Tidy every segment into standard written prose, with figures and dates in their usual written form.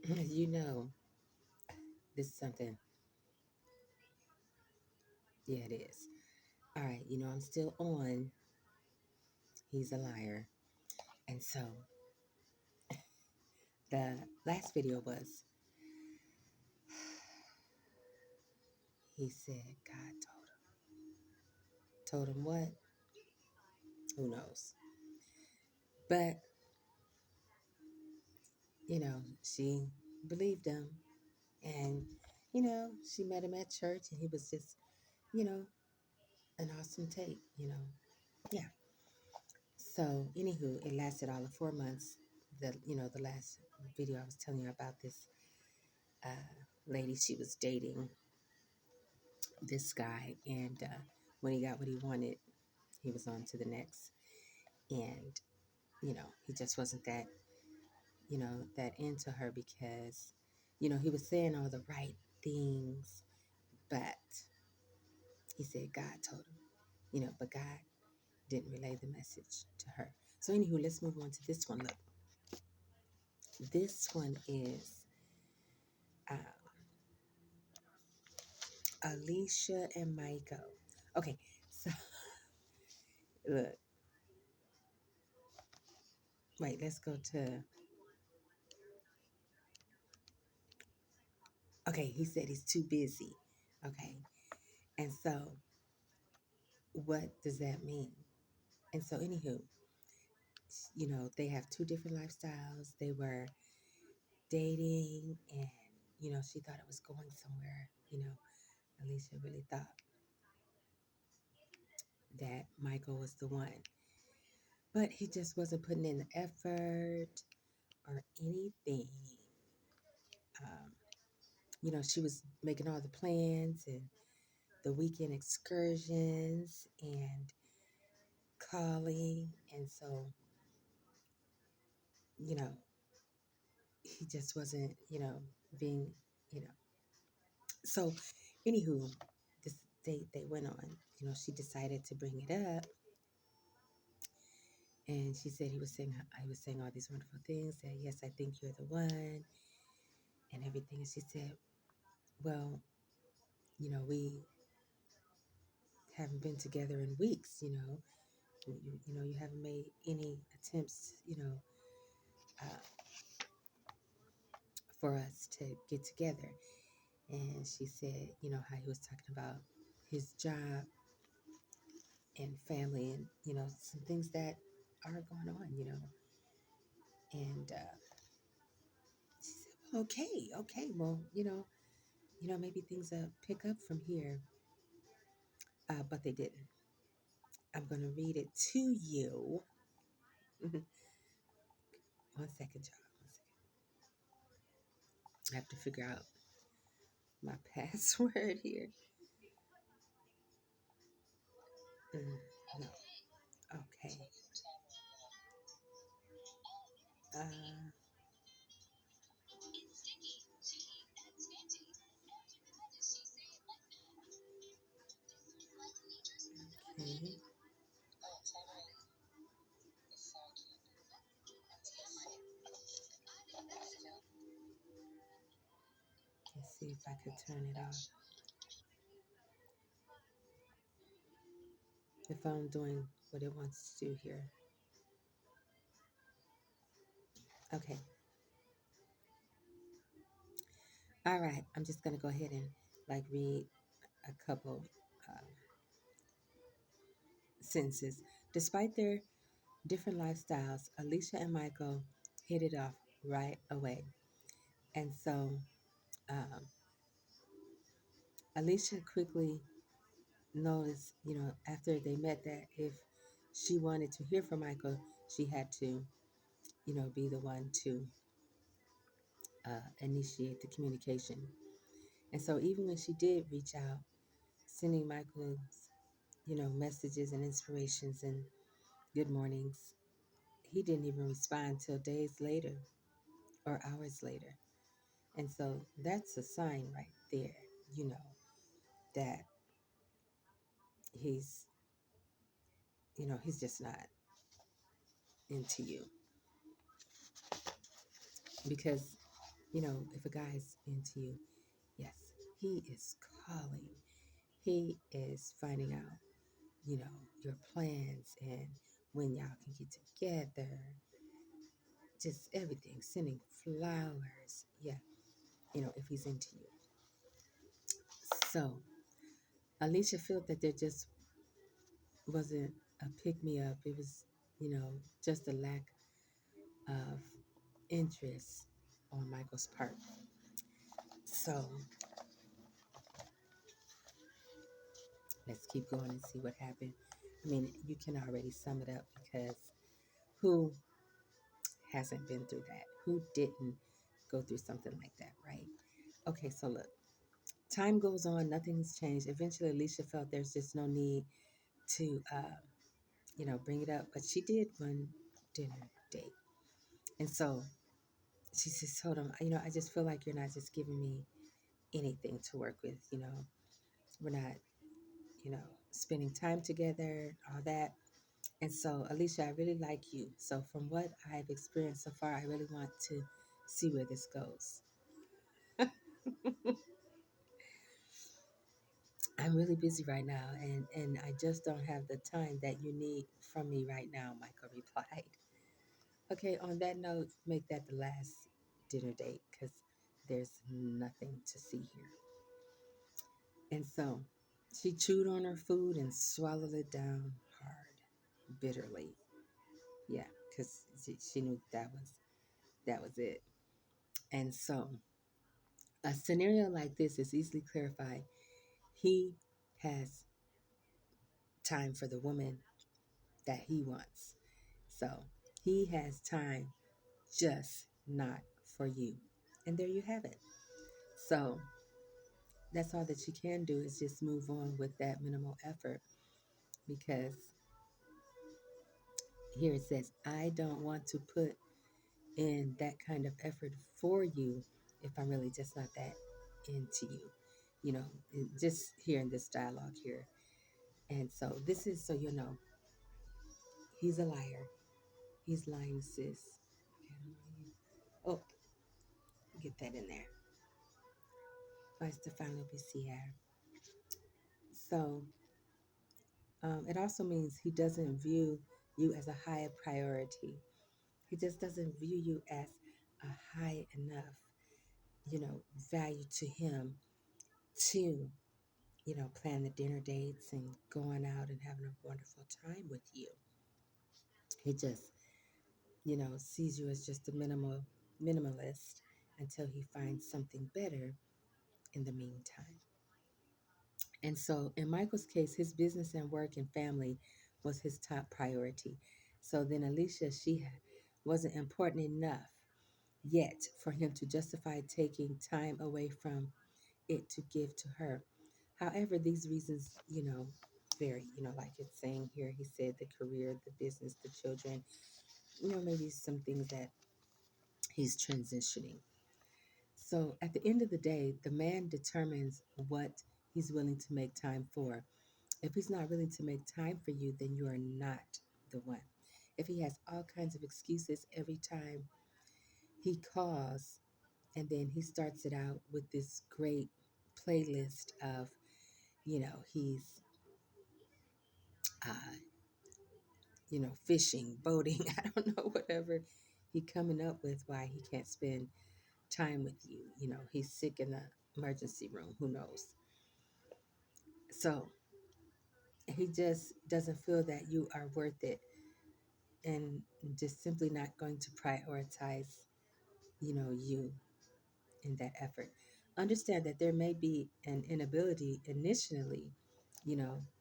You know, this is something. Yeah, it is. All right, I'm still on. He's a liar. And so the last video was he said God told him what? Who knows? But, she believed him. And, she met him at church and he was just, you know, an awesome tape. Yeah. So, anywho, it lasted all of 4 months. The last video I was telling you about this lady, she was dating this guy. And when he got what he wanted, he was on to the next. And, he just wasn't that into her because, he was saying all the right things, but he said God told him, but God didn't relay the message to her. So, anywho, let's move on to this one. Look, this one is um, Alicia and Michael. Okay, so look, wait, let's go to. Okay, he said he's too busy. Okay, and so what does that mean? And so, anywho, they have two different lifestyles. They were dating, and she thought it was going somewhere. Alicia really thought that Michael was the one, but he just wasn't putting in the effort or anything. Um, she was making all the plans and the weekend excursions and calling, and so you know he just wasn't being you know so anywho, this date they went on, she decided to bring it up, and she said he was saying all these wonderful things, that yes, I think you're the one and everything. And she said, well, we haven't been together in weeks. You haven't made any attempts uh, for us to get together. And she said, how he was talking about his job and family, and some things that are going on. And she said, well, okay, well, maybe things pick up from here, but they didn't. I'm going to read it to you. 1 second, y'all. 1 second. I have to figure out my password here. No. Okay. Uh, okay. Let's see if I could turn it off. If I'm doing what it wants to do here. Okay. All right. I'm just going to go ahead and read a couple uh, sentences. Despite their different lifestyles, Alicia and Michael hit it off right away. And so um, Alicia quickly noticed, after they met, that if she wanted to hear from Michael, she had to, be the one to initiate the communication. And so even when she did reach out, sending Michael's, messages and inspirations and good mornings, he didn't even respond till days later or hours later. And so that's a sign right there, you know, that he's, he's just not into you. Because if a guy's into you, yes, he is calling. He is finding out, your plans and when y'all can get together, just everything, sending flowers. Yeah, if he's into you. So Alicia felt that there just wasn't a pick me up. It was, just a lack of interest on Michael's part. So let's keep going and see what happened. I mean, you can already sum it up because who hasn't been through that? Who didn't go through something like that, right? Okay, so look, time goes on, nothing's changed. Eventually, Alicia felt there's just no need to, bring it up, but she did one dinner date. And so she just told him, I just feel like you're not just giving me anything to work with. We're not, spending time together, all that. And so, Alicia, I really like you. So, from what I've experienced so far, I really want to see where this goes. I'm really busy right now, and I just don't have the time that you need from me right now, Michael replied. Okay, on that note, make that the last dinner date because there's nothing to see here. And so she chewed on her food and swallowed it down hard, bitterly. Yeah, because she knew that was it. And so a scenario like this is easily clarified. He has time for the woman that he wants. So he has time, just not for you. And there you have it. So that's all that you can do is just move on with that minimal effort because here it says, I don't want to put in that kind of effort for you if I'm really just not that into you. Just hearing this dialogue here. And so this is so he's a liar. He's lying, sis. Oh, get that in there. By Stefano Bisier. So it also means he doesn't view you as a high priority. He just doesn't view you as a high enough, value to him to, plan the dinner dates and going out and having a wonderful time with you. He just, sees you as just a minimalist until he finds something better in the meantime. And so in Michael's case, his business and work and family was his top priority. So then Alicia, wasn't important enough yet for him to justify taking time away from it to give to her. However, these reasons, vary. Like it's saying here, he said the career, the business, the children, maybe some things that he's transitioning. So at the end of the day, the man determines what he's willing to make time for. If he's not willing to make time for you, then you are not the one. If he has all kinds of excuses every time he calls, and then he starts it out with this great playlist of, he's, uh, fishing, boating, I don't know, whatever he coming up with why he can't spend time with you. He's sick in the emergency room, who knows? So he just doesn't feel that you are worth it and just simply not going to prioritize, you in that effort. Understand that there may be an inability initially,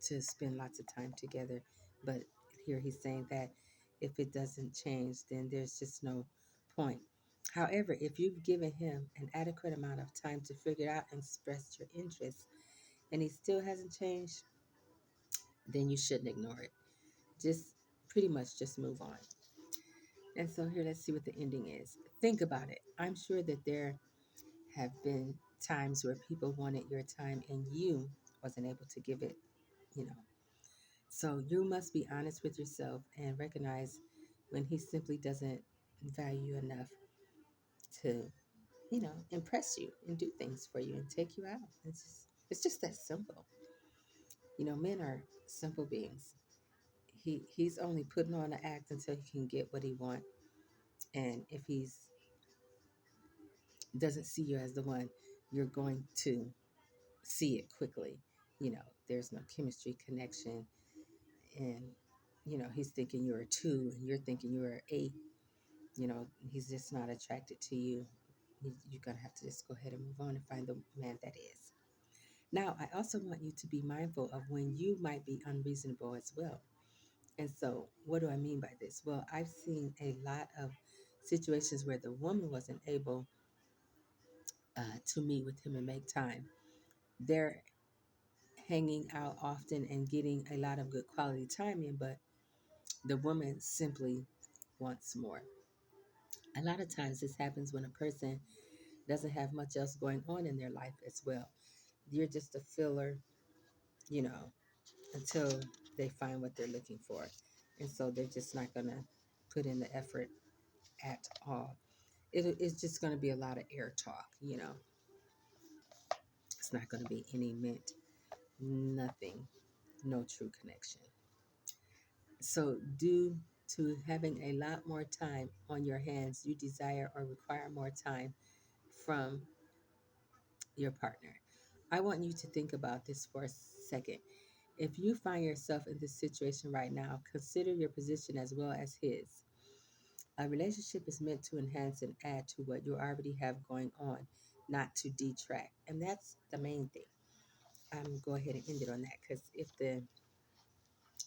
to spend lots of time together, but here he's saying that if it doesn't change, then there's just no point. However, if you've given him an adequate amount of time to figure out and express your interests, and he still hasn't changed, then you shouldn't ignore it. Just pretty much just move on. And so here, let's see what the ending is. Think about it. I'm sure that there have been times where people wanted your time and you wasn't able to give it, you know. So you must be honest with yourself and recognize when he simply doesn't value you enough to, impress you and do things for you and take you out. It's just that simple. Men are simple beings. He's only putting on an act until he can get what he wants. And if he's doesn't see you as the one, you're going to see it quickly. There's no chemistry connection, and he's thinking you're a two, and you're thinking you're an eight. He's just not attracted to you. You're gonna have to just go ahead and move on and find the man that is. Now, I also want you to be mindful of when you might be unreasonable as well. And so, what do I mean by this? Well, I've seen a lot of situations where the woman wasn't able to meet with him and make time. They're hanging out often and getting a lot of good quality time in, but the woman simply wants more. A lot of times, this happens when a person doesn't have much else going on in their life as well. You're just a filler, you know, until they find what they're looking for. And so they're just not going to put in the effort at all. It's just going to be a lot of air talk. It's not going to be any mint, nothing, no true connection. So, due to having a lot more time on your hands, you desire or require more time from your partner. I want you to think about this for a second. If you find yourself in this situation right now, consider your position as well as his. A relationship is meant to enhance and add to what you already have going on, not to detract. And that's the main thing. I'm go ahead and end it on that, because if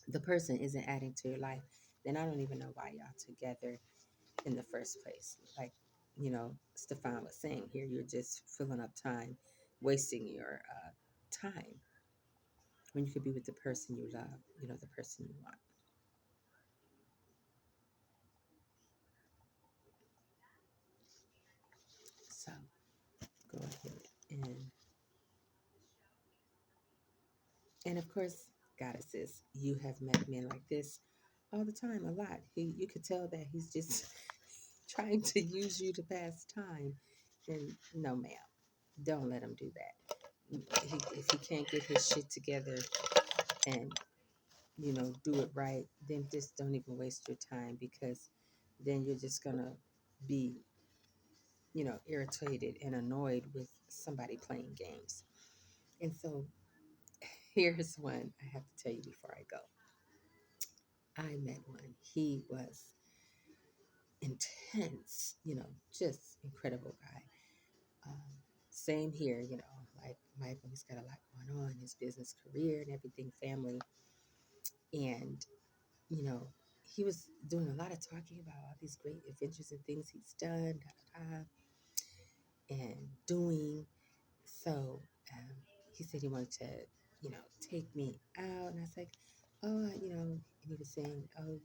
the person isn't adding to your life, then I don't even know why y'all together in the first place. Like, Stefan was saying here, you're just filling up time, wasting your time when you could be with the person you love, the person you want. So go ahead and of course, goddesses, you have met men like this all the time, a lot. You could tell that he's just trying to use you to pass time. And no, ma'am, don't let him do that. If he can't get his shit together and do it right, then just don't even waste your time, because then you're just gonna be irritated and annoyed with somebody playing games. And so here's one I have to tell you before I go. I met one. He was intense, just incredible guy. Um, Same here, like Michael, he's got a lot going on, his business career and everything, family. And, you know, he was doing a lot of talking about all these great adventures and things he's done, da, da, da, and doing. So he said he wanted to, take me out. And I was like, oh, and he was saying, oh,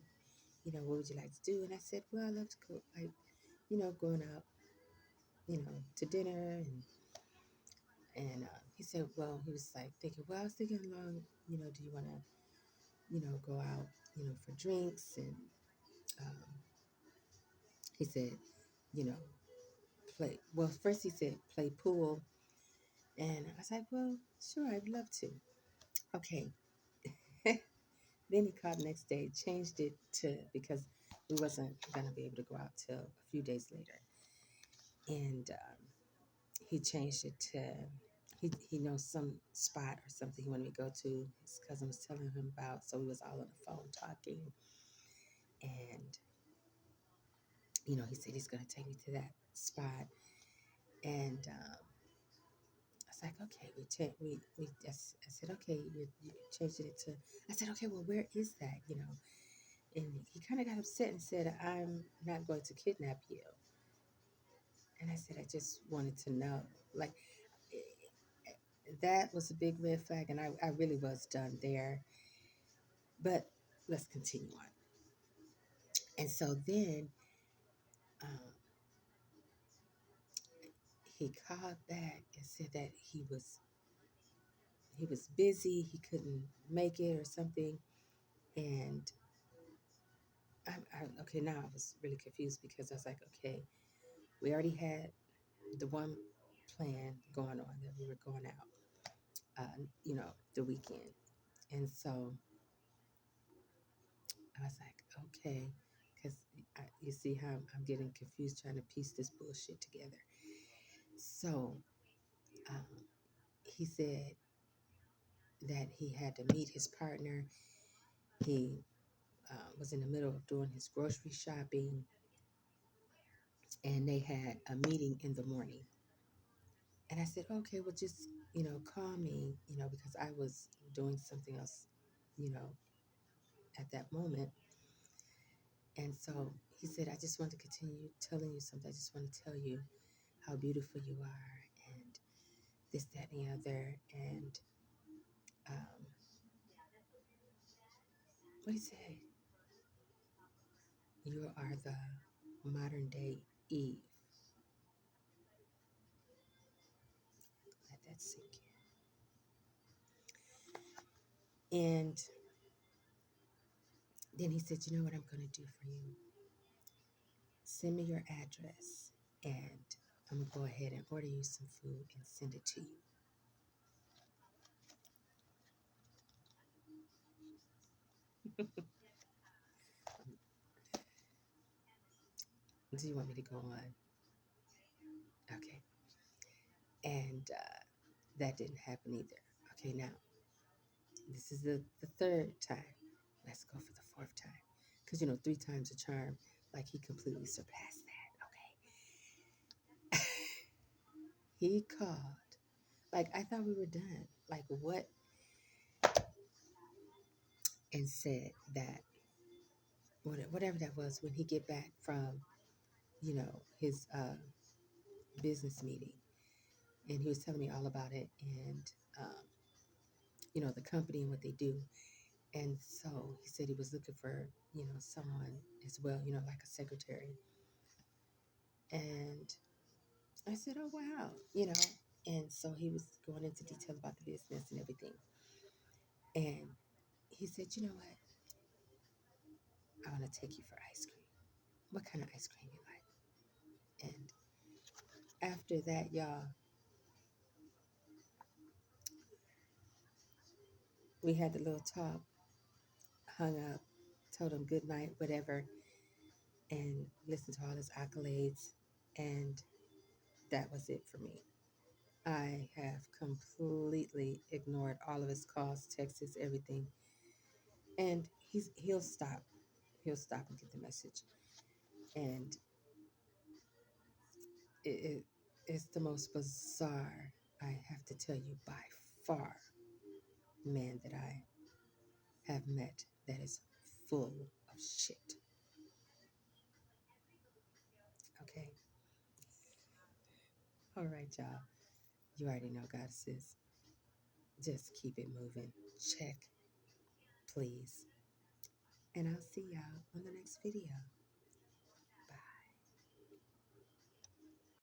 what would you like to do? And I said, well, I love to go, like, going out, to dinner. And he said, well, he was like thinking, well, I was thinking along, do you want to, go out, for drinks? And um, he said, you know, well, first he said, play pool. And I was like, well, sure, I'd love to. Okay. Then he called the next day, changed it to, because we wasn't going to be able to go out till a few days later. And he changed it to, he knows some spot or something he wanted me to go to. His cousin was telling him about, so we was all on the phone talking. And, he said he's going to take me to that spot. And I was like, okay, we just, I said, okay, you changed it to, I said, okay, well, where is that, And he kind of got upset and said, I'm not going to kidnap you. And I said, I just wanted to know. Like, that was a big red flag. And I really was done there. But let's continue on. And so then um, he called back and said that he was busy, he couldn't make it or something. And okay, now I was really confused, because I was like, okay, we already had the one plan going on that we were going out, the weekend. And so I was like, okay, because you see how I'm getting confused trying to piece this bullshit together. So um, he said that he had to meet his partner. He was in the middle of doing his grocery shopping, and they had a meeting in the morning. And I said, okay, well, just, call me, because I was doing something else, you know, at that moment. And so he said, I just want to continue telling you something. I just want to tell you how beautiful you are and this, that, and the other. And um, what he said, you are the modern day Eve. Let that sink in. And then he said, you know what I'm going to do for you? Send me your address and I'm going to go ahead and order you some food and send it to you. Do you want me to go on? Okay. And that didn't happen either. Okay, now this is the third time. Let's go for the fourth time. Because, three times a charm, like he completely surpassed that. Okay. He called. Like, I thought we were done. Like, what? And said that, whatever that was, when he get back from, his business meeting. And he was telling me all about it and, um, the company and what they do. And so he said he was looking for, someone as well, like a secretary. And I said, oh, wow. And so he was going into detail about the business and everything. And he said, you know what? I want to take you for ice cream. What kind of ice cream you like? And after that, y'all, we had the little talk, hung up, told him good night, whatever, and listened to all his accolades. And that was it for me. I have completely ignored all of his calls, texts, everything. And he'll stop. He'll stop and get the message. And it is the most bizarre, I have to tell you, by far, man that I have met that is full of shit. Okay? All right, y'all. You already know, goddesses. Just keep it moving. Check, please. And I'll see y'all on the next video.